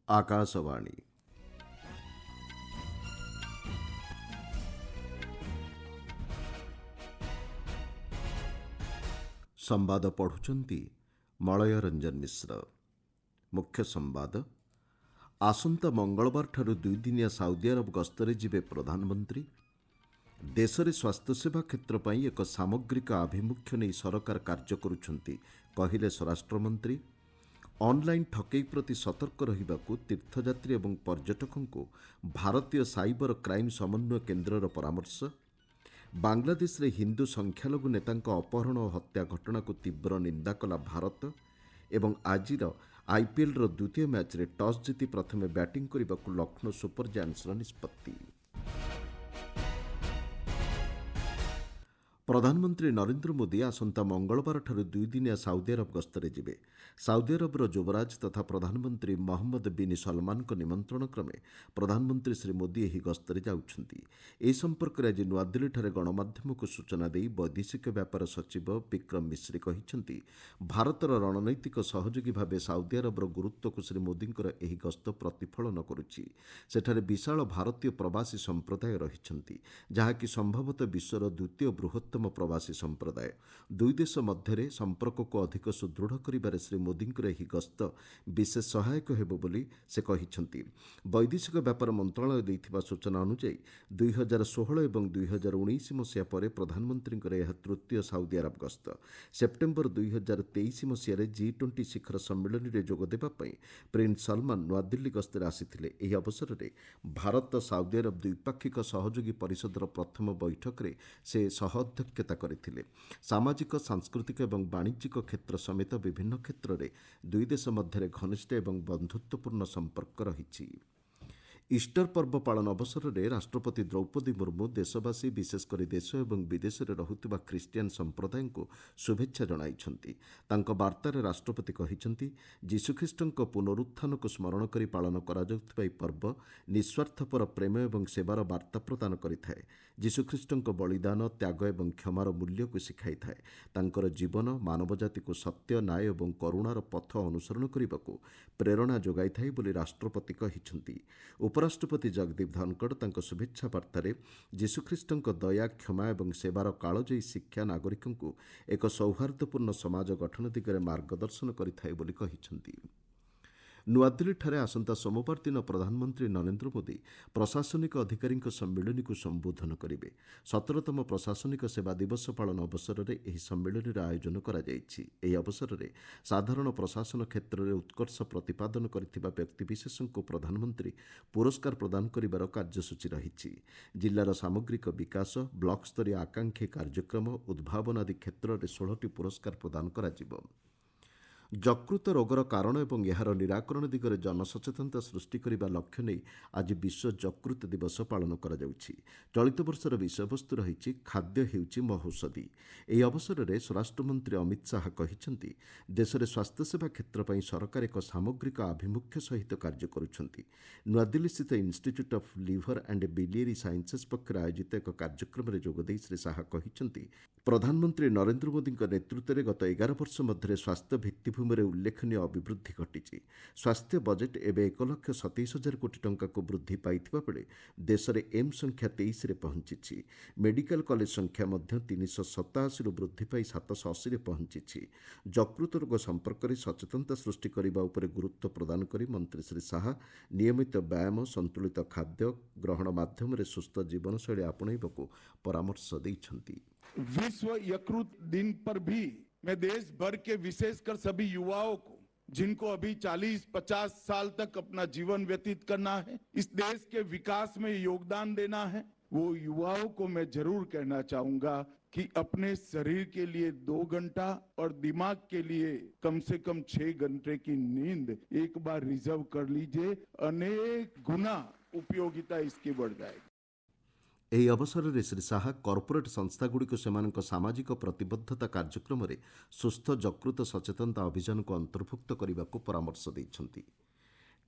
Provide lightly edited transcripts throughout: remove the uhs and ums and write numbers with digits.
आकाशवाणी संवाद पढ़ुचंती मलय रंजन मिश्र। मुख्य संवाद आसंता मंगलवार ठारू दुईदिनिया साउदी अरब गस्तरे जिबे प्रधानमंत्री। देश में स्वास्थ्य सेवा क्षेत्र पर एक सामग्रिक आभिमुख्य नहीं सरकार कार्य करुछंती कहिले स्वराष्ट्रमंत्री। ऑनलाइन ठकई प्रति सतर्क रहिबाकू तीर्थयात्री और पर्यटकों को भारतीय साइबर क्राइम समन्वय केन्द्रर परामर्श। बांग्लादेश रे हिंदू संख्यालघु नेतांक अपहरण और हत्या घटना को तीव्र निंदा कला भारत। एवं आजिर आईपीएल रो द्वितीय मैच रे टॉस जीति प्रथमे बैटिंग करने लक्ष्नौ सुपर जायंट्स निष्पत्ति। प्रधानमंत्री नरेंद्र मोदी आसंता मंगलवार ठारू दुईदिनिया साउदी अरब गस्तरे जिबे। साउदी अरबर युवराज तथा प्रधानमंत्री मोहम्मद बिन सलमान को निमंत्रण क्रमे प्रधानमंत्री श्री मोदी एही गस्तरे जाउछंती। ए संपर्क में आज नुआदिल्ली गणमाध्यम को सूचना देई वैदेशिक व्यापार सचिव विक्रम मिश्री कहिसंती भारतर रणनैतिक सहयोगी भाव साउदी अरबर गुरुत्व को श्री मोदींकर एही गस्त प्रतिफलन करुछि। सेठारे विशाल भारतीय प्रवासी संप्रदाय रहिछंती जहाँकि संभवतः विश्वर द्वितीय बृहत्तम प्रवासी संप्रदाय। दुई देश मध्य संपर्क को अधिक सुदृढ़ करिबारे श्री मोदींकर एही गस्त विशेष सहायक हेबो बोली से कहिसंती। वैदेशिक व्यापार मंत्रालय दैथिबा सूचना अनुसार 2016 और 2019 मसीहा पर प्रधानमंत्री यह तृतीय साउदी अरब गस्त। सेप्टेम्बर 2023 मसीह G20 शिखर सम्मेलन में जोगदेवा प्रिंस सलमान नुआदिल्ली गस्तर आसीथिले। एही अवसर में भारत साउदी अरब द्विपाक्षिक सहयोगी परिषदर प्रथम बैठक में से अध्यक्षता करथिले। सामाजिक सांस्कृतिक और वाणिज्यिक क्षेत्र समेत विभिन्न क्षेत्र में दुई देश मध्य घनिष्ठ और बंधुत्वपूर्ण संपर्क रही। ईस्टर पर्व पालन अवसर में राष्ट्रपति द्रौपदी मुर्मू देशवासी विशेषकर देश और विदेश में रहुथिबा ख्रीष्टियान संप्रदाय को शुभेच्छा जणाइछंती। तांको वार्तारे राष्ट्रपति कहिसंती यीशुख्रीष्टଙ୍କ पुनरुत्थान को स्मरण करी पालन करा जाउथिबा पर्व निस्वार्थपर प्रेम और सेवार वार्ता प्रदान करिथाए। यीशुख्रीष्टଙ୍କ बलिदान त्याग और क्षमार मूल्य को शिखाई थाए। तांकर जीवन मानव जाति को सत्य न्याय और करुणार पथ अनुसरण करने को प्रेरणा जोगाई थाए बोली राष्ट्रपति कहिसंती। उपराष्ट्रपति जगदीप धनखड़ तांको शुभेच्छा वार्तारे यीशुख्रीष्टଙ୍କ दया क्षमा और सेवार कालजयी शिक्षा नागरिकों को एक सौहार्दपूर्ण समाज गठन दिगरे मार्गदर्शन करिथाए बोली कहिसंती। नुआदिल्ली आसंता सोमवार दिन प्रधानमंत्री नरेंद्र मोदी प्रशासनिक अधिकारी सम्मिलन को संबोधन करेंगे। 17तम प्रशासनिक सेवा दिवस पालन अवसर में यह सम्मिलन आयोजन कर अवसर में साधारण प्रशासन क्षेत्र में उत्कर्ष प्रतिपादन करथिबा व्यक्तिविशेष को प्रधानमंत्री पुरस्कार प्रदान करिबार कार्यसूची रही। जिलार सामग्रिक विकास ब्लॉक स्तरीय आकांक्षी कार्यक्रम उद्भावन आदि क्षेत्र में 16टी पुरस्कार प्रदान कराजिबो। यकृत रोगर कारण और यार निराकरण दिगरे जनसचेतनता सृष्टि करने लक्ष्य नहीं आज विश्व यकृत दिवस पालन करा जाउछि। चलित वर्षर विषयवस्तु रही खाद्य हेउछि महौषधि। ଏହି ଅବସରରେ ସ୍ୱରାଷ୍ଟ୍ରମନ୍ତ୍ରୀ ଅମିତ ଶାହା କହିଛନ୍ତି ଦେଶରେ ସ୍ୱାସ୍ଥ୍ୟସେବା କ୍ଷେତ୍ର ପାଇଁ ସରକାର ଏକ ସାମଗ୍ରିକ ଆଭିମୁଖ୍ୟ ସହିତ କାର୍ଯ୍ୟ କରୁଛନ୍ତି। ନୂଆଦିଲ୍ଲୀସ୍ଥିତ institute of liver and biliary sciences ପକ୍ଷରୁ ଆୟୋଜିତ ଏକ କାର୍ଯ୍ୟକ୍ରମରେ ଯୋଗଦେଇ ଶ୍ରୀ ଶାହା କହିଛନ୍ତି ପ୍ରଧାନମନ୍ତ୍ରୀ ନରେନ୍ଦ୍ର ମୋଦିଙ୍କ ନେତୃତ୍ୱରେ ଗତ 11 ବର୍ଷ ମଧ୍ୟରେ ସ୍ୱାସ୍ଥ୍ୟ ଭିତ୍ତିଭୂମିରେ ଉଲ୍ଲେଖନୀୟ ଅଭିବୃଦ୍ଧି ଘଟିଛି। ସ୍ୱାସ୍ଥ୍ୟ ବଜେଟ୍ ଏବେ 1,27,000 କୋଟି ଟଙ୍କାକୁ ବୃଦ୍ଧି ପାଇଥିବା ବେଳେ ଦେଶରେ ଏମ୍ସ ସଂଖ୍ୟା 23ରେ ପହଞ୍ଚିଛି। ମେଡିକାଲ କଲେଜ ସଂଖ୍ୟା ମଧ୍ୟ 387ରୁ ବୃଦ୍ଧି ପାଇ 780ରେ ପହଞ୍ଚିଛି। ଯକୃତ ରୋଗ ସମ୍ପର୍କରେ ସଚେତନତା ସୃଷ୍ଟି କରିବା ଉପରେ ଗୁରୁତ୍ୱ ପ୍ରଦାନ କରି ମନ୍ତ୍ରୀ ଶ୍ରୀ ଶାହା ନିୟମିତ ବ୍ୟାୟାମ ସନ୍ତୁଳିତ ଖାଦ୍ୟ ଗ୍ରହଣ ମାଧ୍ୟମରେ ସୁସ୍ଥ ଜୀବନଶୈଳୀ ଆପଣାଇବାକୁ ପରାମର୍ଶ ଦେଇଛନ୍ତି। विश्व यकृत दिन पर भी मैं देश भर के विशेषकर सभी युवाओं को जिनको अभी 40-50 साल तक अपना जीवन व्यतीत करना है, इस देश के विकास में योगदान देना है, वो युवाओं को मैं जरूर कहना चाहूंगा कि अपने शरीर के लिए 2 घंटा और दिमाग के लिए कम से कम 6 घंटे की नींद एक बार रिजर्व कर लीजिए। अनेक गुना उपयोगिता इसकी बढ़ जाएगी। ଏହି ଅବସରରେ ଶ୍ରୀ ଶାହା କର୍ପୋରେଟ୍ ସଂସ୍ଥାଗୁଡ଼ିକୁ ସେମାନଙ୍କ ସାମାଜିକ ପ୍ରତିବଦ୍ଧତା କାର୍ଯ୍ୟକ୍ରମରେ ସୁସ୍ଥ ଯକୃତ ସଚେତନତା ଅଭିଯାନକୁ ଅନ୍ତର୍ଭୁକ୍ତ କରିବାକୁ ପରାମର୍ଶ ଦେଇଛନ୍ତି।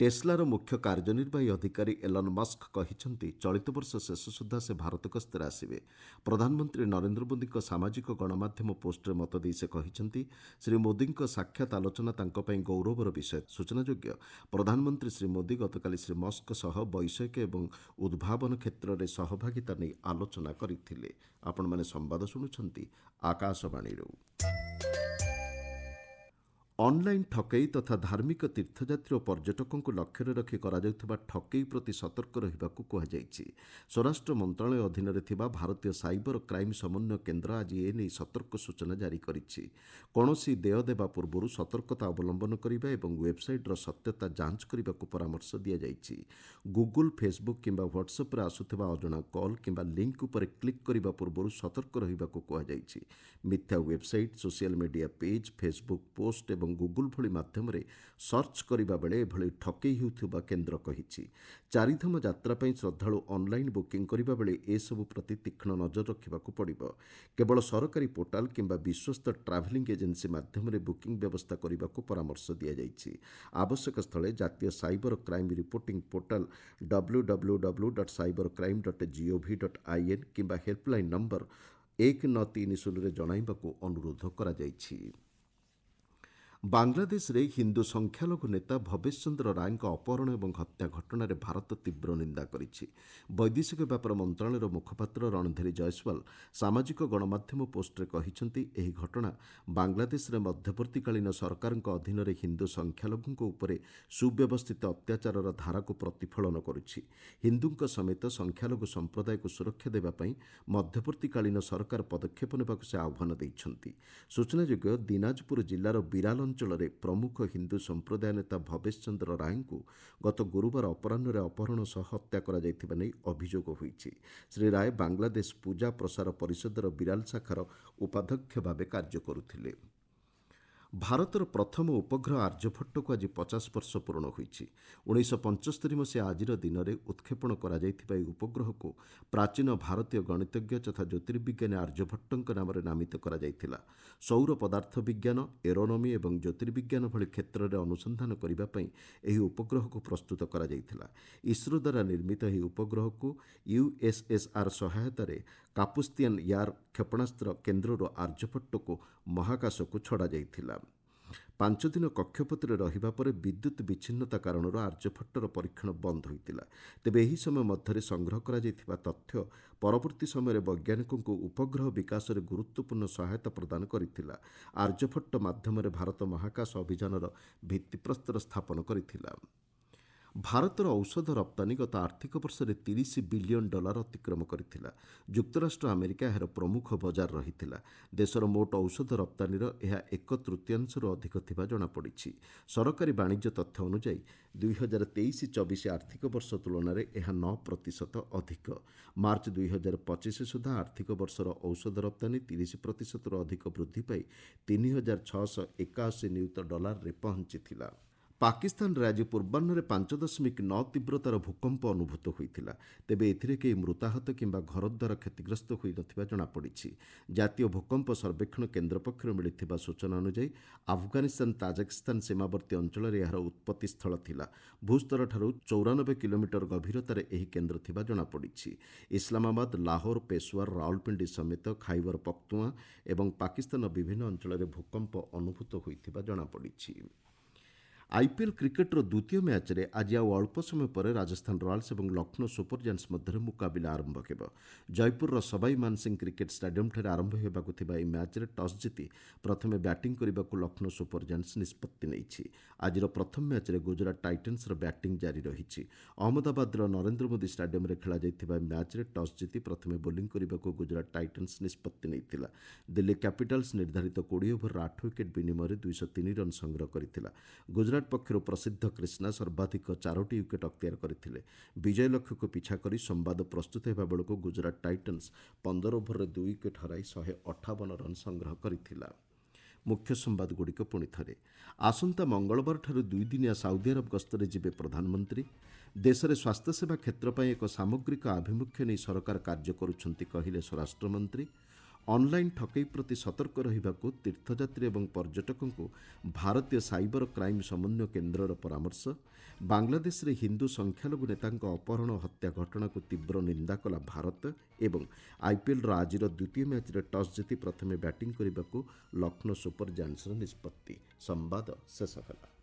ଟେସ୍ଲାର ମୁଖ୍ୟ କାର୍ଯ୍ୟନିର୍ବାହୀ ଅଧିକାରୀ ଏଲନ୍ ମସ୍କ କହିଛନ୍ତି ଚଳିତ ବର୍ଷ ଶେଷ ସୁଦ୍ଧା ସେ ଭାରତ ଗସ୍ତରେ ଆସିବେ। ପ୍ରଧାନମନ୍ତ୍ରୀ ନରେନ୍ଦ୍ର ମୋଦିଙ୍କ ସାମାଜିକ ଗଣମାଧ୍ୟମ ପୋଷ୍ଟରେ ମତ ଦେଇ ସେ କହିଛନ୍ତି ଶ୍ରୀ ମୋଦିଙ୍କ ସାକ୍ଷାତ ଆଲୋଚନା ତାଙ୍କ ପାଇଁ ଗୌରବର ବିଷୟ। ସୂଚନାଯୋଗ୍ୟ ପ୍ରଧାନମନ୍ତ୍ରୀ ଶ୍ରୀ ମୋଦି ଗତକାଲି ଶ୍ରୀ ମସ୍କଙ୍କ ସହ ବୈଷୟିକ ଏବଂ ଉଦ୍ଭାବନ କ୍ଷେତ୍ରରେ ସହଭାଗିତା ନେଇ ଆଲୋଚନା କରିଥିଲେ। ଆପଣମାନେ ସମ୍ବାଦ ଶୁଣୁଛନ୍ତି ଆକାଶବାଣୀରୁ। ଅନଲାଇନ୍ ଠକେଇ ତଥା ଧାର୍ମିକ ତୀର୍ଥଯାତ୍ରୀ ଓ ପର୍ଯ୍ୟଟକଙ୍କୁ ଲକ୍ଷ୍ୟରେ ରଖି କରାଯାଉଥିବା ଠକେଇ ପ୍ରତି ସତର୍କ ରହିବାକୁ କୁହାଯାଇଛି। ସ୍ୱରାଷ୍ଟ୍ର ମନ୍ତ୍ରଣାଳୟ ଅଧୀନରେ ଥିବା ଭାରତୀୟ ସାଇବର କ୍ରାଇମ୍ ସମନ୍ୱୟ କେନ୍ଦ୍ର ଆଜି ଏ ନେଇ ସତର୍କ ସୂଚନା ଜାରି କରିଛି। କୌଣସି ଦେୟ ଦେବା ପୂର୍ବରୁ ସତର୍କତା ଅବଲମ୍ବନ କରିବା ଏବଂ ୱେବ୍ସାଇଟ୍ର ସତ୍ୟତା ଯାଞ୍ଚ କରିବାକୁ ପରାମର୍ଶ ଦିଆଯାଇଛି। ଗୁଗୁଲ, ଫେସବୁକ୍ କିମ୍ବା ହ୍ୱାଟ୍ସଆପ୍ରେ ଆସୁଥିବା ଅଜଣା କଲ୍ କିମ୍ବା ଲିଙ୍କ୍ ଉପରେ କ୍ଲିକ୍ କରିବା ପୂର୍ବରୁ ସତର୍କ ରହିବାକୁ କୁହାଯାଇଛି। ମିଥ୍ୟା website, social media page, Facebook post ଏବଂ ଗୁଗୁଲ ଭଳି ମାଧ୍ୟମରେ ସର୍ଚ୍ଚ କରିବା ବେଳେ ଏଭଳି ଠକେଇ ହେଉଥିବା କେନ୍ଦ୍ର କହିଛି। ଚାରିଧାମ ଯାତ୍ରା ପାଇଁ ଶ୍ରଦ୍ଧାଳୁ ଅନଲାଇନ୍ ବୁକିଂ କରିବା ବେଳେ ଏସବୁ ପ୍ରତି ତୀକ୍ଷ୍ଣ ନଜର ରଖିବାକୁ ପଡ଼ିବ। କେବଳ ସରକାରୀ ପୋର୍ଟାଲ କିମ୍ବା ବିଶ୍ୱସ୍ତ ଟ୍ରାଭେଲିଂ ଏଜେନ୍ସି ମାଧ୍ୟମରେ ବୁକିଂ ବ୍ୟବସ୍ଥା କରିବାକୁ ପରାମର୍ଶ ଦିଆଯାଇଛି। ଆବଶ୍ୟକ ସ୍ଥଳେ ଜାତୀୟ cyber crime reporting portal www.cybercrime.gov.in କିମ୍ବା ହେଲ୍ପଲାଇନ୍ ନମ୍ବର 1930ରେ ଜଣାଇବାକୁ ଅନୁରୋଧ କରାଯାଇଛି। ବାଂଲାଦେଶରେ ହିନ୍ଦୁ ସଂଖ୍ୟାଲଘୁ ନେତା ଭବେଶ ଚନ୍ଦ୍ର ରାୟଙ୍କ ଅପହରଣ ଏବଂ ହତ୍ୟା ଘଟଣାରେ ଭାରତ ତୀବ୍ର ନିନ୍ଦା କରିଛି। ବୈଦେଶିକ ବ୍ୟାପାର ମନ୍ତ୍ରଣାଳୟର ମୁଖପାତ୍ର ରଣଧୀର ଜୟସ୍ୱାଲ ସାମାଜିକ ଗଣମାଧ୍ୟମ ପୋଷ୍ଟରେ କହିଛନ୍ତି ଏହି ଘଟଣା ବାଂଲାଦେଶରେ ମଧ୍ୟବର୍ତ୍ତୀକାଳୀନ ସରକାରଙ୍କ ଅଧୀନରେ ହିନ୍ଦୁ ସଂଖ୍ୟାଲଘୁଙ୍କ ଉପରେ ସୁବ୍ୟବସ୍ଥିତ ଅତ୍ୟାଚାରର ଧାରାକୁ ପ୍ରତିଫଳନ କରୁଛି। ହିନ୍ଦୁଙ୍କ ସମେତ ସଂଖ୍ୟାଲଘୁ ସମ୍ପ୍ରଦାୟକୁ ସୁରକ୍ଷା ଦେବା ପାଇଁ ମଧ୍ୟବର୍ତ୍ତୀକାଳୀନ ସରକାର ପଦକ୍ଷେପ ନେବାକୁ ସେ ଆହ୍ୱାନ ଦେଇଛନ୍ତି। ସୂଚନାଯୋଗ୍ୟ ଦିନାଜପୁର ଜିଲ୍ଲାର ବିରାଲ ଅଞ୍ଚଳରେ ପ୍ରମୁଖ ହିନ୍ଦୁ ସମ୍ପ୍ରଦାୟ ନେତା ଭବେଶ ଚନ୍ଦ୍ର ରାୟଙ୍କୁ ଗତ ଗୁରୁବାର ଅପରାହ୍ନରେ ଅପହରଣ ସହ ହତ୍ୟା କରାଯାଇଥିବା ନେଇ ଅଭିଯୋଗ ହୋଇଛି। ଶ୍ରୀ ରାୟ ବାଂଲାଦେଶ ପୂଜା ପ୍ରସାର ପରିଷଦର ବିରାଲ ଶାଖାର ଉପାଧ୍ୟକ୍ଷ ଭାବେ କାର୍ଯ୍ୟ କରୁଥିଲେ। ଭାରତର ପ୍ରଥମ ଉପଗ୍ରହ ଆର୍ଯ୍ୟଭଟ୍ଟକୁ ଆଜି 50 ବର୍ଷ ପୂରଣ ହୋଇଛି। 1975 ମସିହା ଆଜିର ଦିନରେ ଉତ୍କ୍ଷେପଣ କରାଯାଇଥିବା ଏହି ଉପଗ୍ରହକୁ ପ୍ରାଚୀନ ଭାରତୀୟ ଗଣିତଜ୍ଞ ତଥା ଜ୍ୟୋତିର୍ବିଜ୍ଞାନୀ ଆର୍ଯ୍ୟଭଟ୍ଟଙ୍କ ନାମରେ ନାମିତ କରାଯାଇଥିଲା। ସୌର ପଦାର୍ଥ ବିଜ୍ଞାନ, ଏରୋନମି ଏବଂ ଜ୍ୟୋତିର୍ବିଜ୍ଞାନ ଭଳି କ୍ଷେତ୍ରରେ ଅନୁସନ୍ଧାନ କରିବା ପାଇଁ ଏହି ଉପଗ୍ରହକୁ ପ୍ରସ୍ତୁତ କରାଯାଇଥିଲା। ଇସ୍ରୋ ଦ୍ୱାରା ନିର୍ମିତ ଏହି ଉପଗ୍ରହକୁ ୟୁଏସ୍ଏସ୍ଆର୍ ସହାୟତାରେ କାପୁସ୍ତିଆନ ୟାର କ୍ଷେପଣାସ୍ତ୍ର କେନ୍ଦ୍ରରୁ ଆର୍ଯ୍ୟଭଟ୍ଟକୁ ମହାକାଶକୁ ଛଡ଼ାଯାଇଥିଲା। 5 ଦିନ କକ୍ଷପଥରେ ରହିବା ପରେ ବିଦ୍ୟୁତ୍ ବିଚ୍ଛିନ୍ନତା କାରଣରୁ ଆର୍ଯ୍ୟଭଟ୍ଟର ପରୀକ୍ଷଣ ବନ୍ଦ ହୋଇଥିଲା। ତେବେ ଏହି ସମୟ ମଧ୍ୟରେ ସଂଗ୍ରହ କରାଯାଇଥିବା ତଥ୍ୟ ପରବର୍ତ୍ତୀ ସମୟରେ ବୈଜ୍ଞାନିକଙ୍କୁ ଉପଗ୍ରହ ବିକାଶରେ ଗୁରୁତ୍ୱପୂର୍ଣ୍ଣ ସହାୟତା ପ୍ରଦାନ କରିଥିଲା। ଆର୍ଯ୍ୟଭଟ୍ଟ ମାଧ୍ୟମରେ ଭାରତ ମହାକାଶ ଅଭିଯାନର ଭିତ୍ତିପ୍ରସ୍ତର ସ୍ଥାପନ କରିଥିଲା। ଭାରତର ଔଷଧ ରପ୍ତାନୀ ଗତ ଆର୍ଥିକ ବର୍ଷରେ $30 ବିଲିୟନ ଅତିକ୍ରମ କରିଥିଲା। ଯୁକ୍ତରାଷ୍ଟ୍ର ଆମେରିକା ଏହାର ପ୍ରମୁଖ ବଜାର ରହିଥିଲା। ଦେଶର ମୋଟ ଔଷଧ ରପ୍ତାନୀର ଏହା 1/3ରୁ ଅଧିକ ଥିବା ଜଣାପଡ଼ିଛି। ସରକାରୀ ବାଣିଜ୍ୟ ତଥ୍ୟ ଅନୁଯାୟୀ 2023-24 ଆର୍ଥିକ ବର୍ଷ ତୁଳନାରେ ଏହା 9% ଅଧିକ। ମାର୍ଚ୍ଚ 2025 ସୁଦ୍ଧା ଆର୍ଥିକ ବର୍ଷର ଔଷଧ ରପ୍ତାନୀ 30%ରୁ ଅଧିକ ବୃଦ୍ଧି ପାଇ $3,681 ନିୟୁତ ପହଞ୍ଚିଥିଲା। ପାକିସ୍ତାନରେ ଆଜି ପୂର୍ବାହ୍ନରେ 5.9 ତୀବ୍ରତାର ଭୂକମ୍ପ ଅନୁଭୂତ ହୋଇଥିଲା। ତେବେ ଏଥିରେ କେହି ମୃତାହତ କିମ୍ବା ଘରଦ୍ୱାର କ୍ଷତିଗ୍ରସ୍ତ ହୋଇନଥିବା ଜଣାପଡ଼ିଛି। ଜାତୀୟ ଭୂକମ୍ପ ସର୍ବେକ୍ଷଣ କେନ୍ଦ୍ର ପକ୍ଷରୁ ମିଳିଥିବା ସୂଚନା ଅନୁଯାୟୀ ଆଫଗାନିସ୍ତାନ ତାଜିକିସ୍ତାନ ସୀମାବର୍ତ୍ତୀ ଅଞ୍ଚଳରେ ଏହାର ଉତ୍ପତ୍ତି ସ୍ଥଳ ଥିଲା। ଭୂସ୍ତରଠାରୁ 94 କିଲୋମିଟର ଗଭୀରତାରେ ଏହି କେନ୍ଦ୍ର ଥିବା ଜଣାପଡ଼ିଛି। ଇସଲାମାବାଦ, ଲାହୋର, ପେଶୱାର, ରାଓଲପିଣ୍ଡି ସମେତ ଖାଇବର ପଖ୍ତୁଆ ଏବଂ ପାକିସ୍ତାନର ବିଭିନ୍ନ ଅଞ୍ଚଳରେ ଭୂକମ୍ପ ଅନୁଭୂତ ହୋଇଥିବା ଜଣାପଡ଼ିଛି। ଆଇପିଏଲ୍ କ୍ରିକେଟ୍ର ଦ୍ୱିତୀୟ ମ୍ୟାଚ୍ରେ ଆଜି ଆଉ ଅଳ୍ପ ସମୟ ପରେ ରାଜସ୍ଥାନ ରୟାଲ୍ସ ଏବଂ ଲକ୍ଷ୍ନୌ ସୁପର ଜାୟାଣ୍ଟସ୍ ମଧ୍ୟରେ ମୁକାବିଲା ଆରମ୍ଭ ହେବ। ଜୟପୁରର ସବାଇ ମାନସିଂହ କ୍ରିକେଟ୍ ଷ୍ଟାଡିୟମ୍ଠାରେ ଆରମ୍ଭ ହେବାକୁ ଥିବା ଏହି ମ୍ୟାଚ୍ରେ ଟସ୍ ଜିତି ପ୍ରଥମେ ବ୍ୟାଟିଂ କରିବାକୁ ଲକ୍ଷ୍ନୌ ସୁପର ଜାୟାଣ୍ଟସ୍ ନିଷ୍ପତ୍ତି ନେଇଛି। ଆଜିର ପ୍ରଥମ ମ୍ୟାଚ୍ରେ ଗୁଜରାଟ ଟାଇଟାନ୍ସର ବ୍ୟାଟିଂ ଜାରି ରହିଛି। ଅହମ୍ମଦାବାଦର ନରେନ୍ଦ୍ର ମୋଦି ଷ୍ଟାଡିୟମ୍ରେ ଖେଳାଯାଇଥିବା ମ୍ୟାଚ୍ରେ ଟସ୍ ଜିତି ପ୍ରଥମେ ବୋଲିଂ କରିବାକୁ ଗୁଜରାଟ ଟାଇଟାନ୍ସ ନିଷ୍ପତ୍ତି ନେଇଥିଲା। ଦିଲ୍ଲୀ କ୍ୟାପିଟାଲ୍ସ ନିର୍ଦ୍ଧାରିତ 20 ଓଭରର 8 ୱିକେଟ୍ ବିନିମୟରେ 203 ରନ୍ ସଂଗ୍ରହ କରିଥିଲା। ଗୁଜରାଟ ପକ୍ଷରୁ ପ୍ରସିଦ୍ଧ କ୍ରିଷ୍ଣା ସର୍ବାଧିକ 4ଟି ୱିକେଟ୍ ଅକ୍ତିଆର କରିଥିଲେ। ବିଜୟ ଲକ୍ଷ୍ୟକୁ ପିଛା କରି ସମ୍ବାଦ ପ୍ରସ୍ତୁତ ହେବା ବେଳକୁ ଗୁଜରାଟ ଟାଇଟାନ୍ସ 15 ଓଭରରେ 2 ୱିକେଟ୍ ହରାଇ 158 ରନ୍ ସଂଗ୍ରହ କରିଥିଲା। ମୁଖ୍ୟ ସମ୍ବାଦଗୁଡ଼ିକ ପୁଣି ଥରେ। ଆସନ୍ତା ମଙ୍ଗଳବାରଠାରୁ 2 ଦିନିଆ ସାଉଦି ଆରବ ଗସ୍ତରେ ଯିବେ ପ୍ରଧାନମନ୍ତ୍ରୀ। ଦେଶରେ ସ୍ୱାସ୍ଥ୍ୟସେବା କ୍ଷେତ୍ର ପାଇଁ ଏକ ସାମଗ୍ରିକ ଆଭିମୁଖ୍ୟ ନେଇ ସରକାର କାର୍ଯ୍ୟ କରୁଛନ୍ତି କହିଲେ ସ୍ୱରାଷ୍ଟ୍ରମନ୍ତ୍ରୀ। ଅନଲାଇନ୍ ଠକେଇ ପ୍ରତି ସତର୍କ ରହିବାକୁ ତୀର୍ଥଯାତ୍ରୀ ଏବଂ ପର୍ଯ୍ୟଟକଙ୍କୁ ଭାରତୀୟ ସାଇବର କ୍ରାଇମ୍ ସମନ୍ୱୟ କେନ୍ଦ୍ରର ପରାମର୍ଶ। ବାଂଲାଦେଶରେ ହିନ୍ଦୁ ସଂଖ୍ୟାଲଘୁ ନେତାଙ୍କ ଅପହରଣ ଓ ହତ୍ୟା ଘଟଣାକୁ ତୀବ୍ର ନିନ୍ଦା କଲା ଭାରତ ଏବଂ ଆଇପିଏଲ୍ର ଆଜିର ଦ୍ୱିତୀୟ ମ୍ୟାଚ୍ରେ ଟସ୍ ଜିତି ପ୍ରଥମେ ବ୍ୟାଟିଂ କରିବାକୁ ଲକ୍ଷ୍ନୌ ସୁପର ଜାୟାଣ୍ଟସର ନିଷ୍ପତ୍ତି। ସମ୍ବାଦ ଶେଷ ହେଲା।